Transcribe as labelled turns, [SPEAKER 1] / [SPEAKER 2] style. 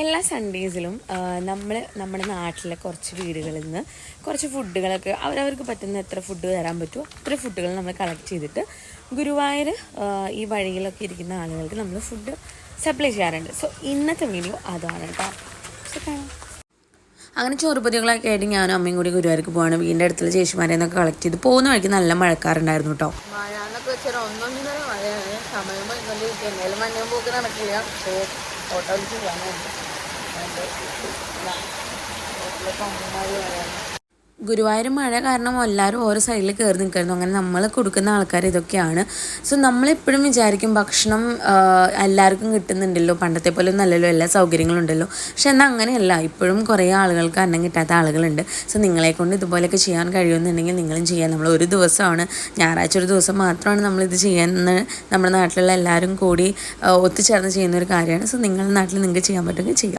[SPEAKER 1] എല്ലാ സൺഡേസിലും നമ്മുടെ നാട്ടിലെ കുറച്ച് വീടുകളിൽ നിന്ന് കുറച്ച് ഫുഡുകളൊക്കെ അവരവർക്ക് പറ്റുന്ന എത്ര ഫുഡ് തരാൻ പറ്റുമോ അത്ര ഫുഡുകൾ നമ്മൾ കളക്ട് ചെയ്തിട്ട് ഗുരുവായൂർ ഈ വഴിയിലൊക്കെ ഇരിക്കുന്ന ആളുകൾക്ക് നമ്മൾ ഫുഡ് സപ്ലൈ ചെയ്യാറുണ്ട്. സോ ഇന്നത്തെ വീഡിയോ അതാണ് കേട്ടോ. സോ കാണാം. അങ്ങനെ ചോറുപതികളൊക്കെ ആയിട്ട് ഞാനും അമ്മയും കൂടി ഗുരുവായൂർക്ക് പോവാണ്. വീടിൻ്റെ അടുത്തുള്ള ചേച്ചിമാരെ നിന്നൊക്കെ കളക്ട് ചെയ്ത് പോകുന്ന വഴിക്ക് നല്ല മഴക്കാറുണ്ടായിരുന്നു കേട്ടോ.
[SPEAKER 2] മഴ എന്നൊക്കെ വെച്ചാൽ ഒന്നൊന്നര മഴയാണ്. സമയം വന്നുകൊണ്ടിരിക്കുക. എന്തായാലും മഞ്ഞയും പോക്ക് നടക്കില്ല. പക്ഷേ ഓട്ടോ വിളിച്ച് പോകാനുണ്ട്.
[SPEAKER 1] ഗുരുവായൂർ മഴ കാരണം എല്ലാവരും ഓരോ സൈഡിൽ കയറി നിൽക്കുന്നു. അങ്ങനെ നമ്മൾ കൊടുക്കുന്ന ആൾക്കാർ ഇതൊക്കെയാണ്. സോ നമ്മളെപ്പോഴും വിചാരിക്കും ഭക്ഷണം എല്ലാവർക്കും കിട്ടുന്നുണ്ടല്ലോ, പണ്ടത്തെ പോലെ നല്ലല്ലോ, എല്ലാ സൗകര്യങ്ങളും ഉണ്ടല്ലോ. പക്ഷെ എന്നാൽ അങ്ങനെയല്ല, ഇപ്പോഴും കുറേ ആളുകൾക്ക് അന്നം കിട്ടാത്ത ആളുകളുണ്ട്. സോ നിങ്ങളെക്കൊണ്ട് ഇതുപോലെയൊക്കെ ചെയ്യാൻ കഴിയുമെന്നുണ്ടെങ്കിൽ നിങ്ങളും ചെയ്യാം. നമ്മൾ ഒരു ദിവസമാണ്, ഞായറാഴ്ച ഒരു ദിവസം മാത്രമാണ് നമ്മളിത് ചെയ്യാമെന്ന് നമ്മുടെ നാട്ടിലുള്ള എല്ലാവരും കൂടി ഒത്തുചേർന്ന് ചെയ്യുന്ന ഒരു കാര്യമാണ്. സോ നിങ്ങളുടെ നാട്ടിൽ നിങ്ങൾക്ക് ചെയ്യാൻ പറ്റുമെങ്കിൽ ചെയ്യാം.